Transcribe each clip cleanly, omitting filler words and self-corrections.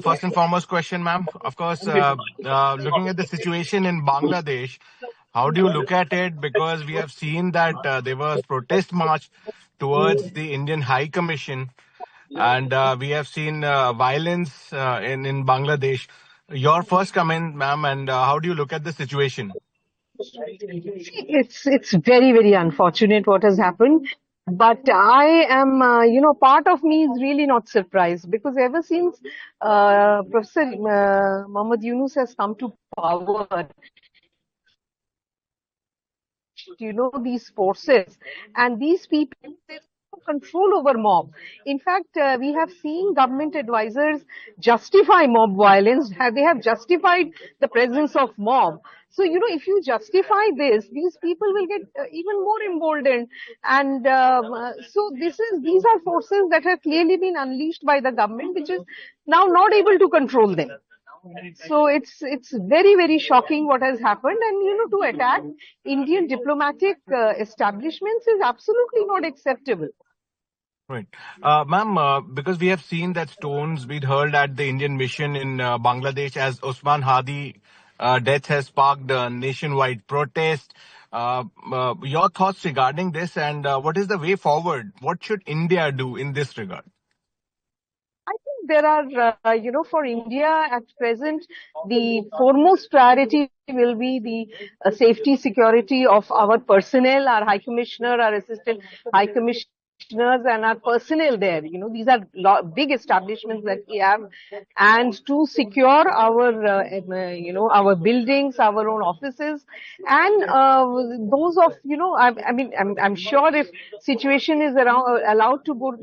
First and foremost question, ma'am. Of course, looking at the situation in Bangladesh, how do you look at it? Because we have seen that there was protest march towards the Indian High Commission, and we have seen violence in Bangladesh. Your first comment, ma'am, and how do you look at the situation? It's very unfortunate what has happened. But I am, part of me is really not surprised because ever since Professor Muhammad Yunus has come to power, these forces and these people, there's no control over mob. In fact, we have seen government advisors justify mob violence. They have justified the presence of mob. So, if you justify this, these people will get even more emboldened. And so these are forces that have clearly been unleashed by the government, which is now not able to control them. So it's very shocking what has happened, and to attack Indian diplomatic establishments is absolutely not acceptable. Right. Ma'am, because we have seen that stones being hurled at the Indian mission in Bangladesh as Osman Hadi death has sparked a nationwide protest. Your thoughts regarding this, and what is the way forward? What should India do in this regard? I think there are, for India at present, the foremost priority will be the safety, security of our personnel, our High Commissioner, our Assistant High Commissioners, and our personnel there. These are big establishments that we have, and to secure our buildings, our own offices, and those of, I'm sure if situation is allowed to go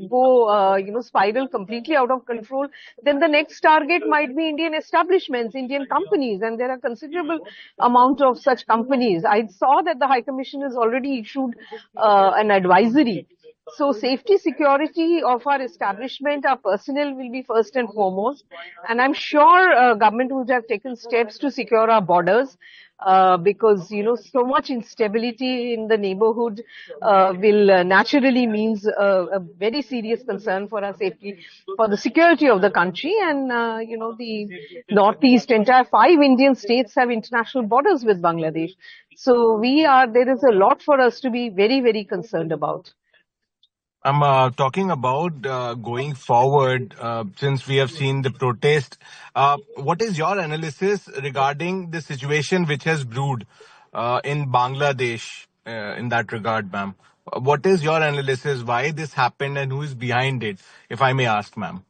spiral completely out of control, then the next target might be Indian establishments, Indian companies, and there are considerable amount of such companies. I saw that the High Commission has already issued an advisory. So safety, security of our establishment, our personnel will be first and foremost. And I'm sure government would have taken steps to secure our borders because, so much instability in the neighborhood will naturally means a very serious concern for our safety, for the security of the country. And, the Northeast, entire 5 Indian states have international borders with Bangladesh. So there is a lot for us to be very concerned about. I'm talking about going forward since we have seen the protest. What is your analysis regarding the situation which has brewed in Bangladesh in that regard, ma'am? What is your analysis? Why this happened and who is behind it, if I may ask, ma'am?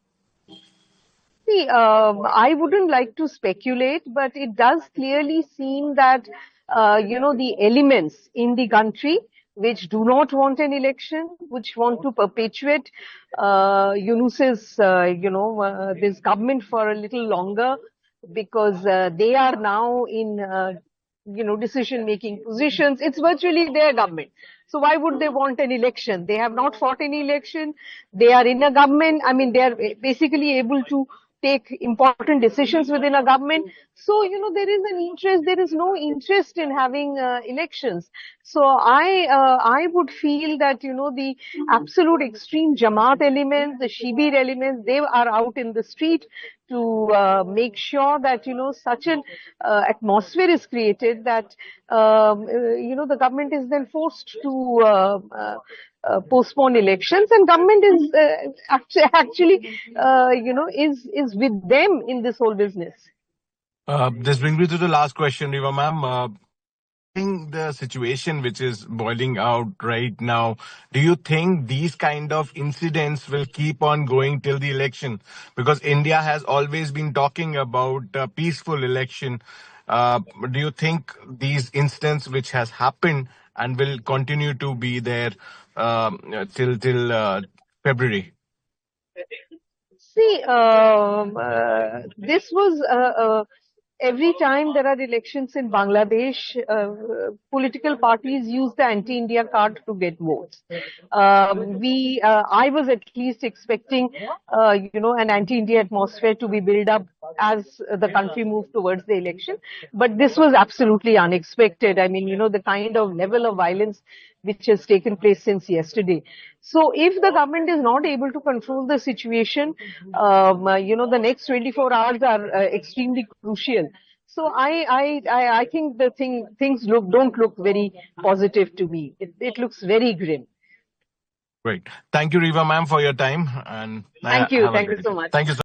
See, I wouldn't like to speculate, but it does clearly seem that, the elements in the country which do not want an election, which want to perpetuate Yunus's, this government for a little longer, because they are now in, decision-making positions. It's virtually their government. So why would they want an election? They have not fought any election. They are in a government. I mean, they are basically able to take important decisions within a government. So, there is an interest, there is no interest in having elections. So I would feel that, the absolute extreme Jamaat elements, the Shibir elements, they are out in the street to make sure that, such an atmosphere is created that, the government is then forced to postpone elections, and government is actually, is with them in this whole business. This brings me to the last question, Riva ma'am. The situation which is boiling out right now, do you think these kind of incidents will keep on going till the election? Because India has always been talking about a peaceful election. Do you think these incidents which has happened and will continue to be there till February? See, this was every time there are elections in Bangladesh, political parties use the anti-India card to get votes. I was at least expecting, an anti-India atmosphere to be built up as the country moved towards the election. But this was absolutely unexpected. I mean, the kind of level of violence which has taken place since yesterday. So if the government is not able to control the situation, the next 24 hours are extremely crucial. So I think things don't look very positive to me. It looks very grim. Great. Thank you, Riva ma'am, for your time, and have a Thank great you so day. much. Thank you so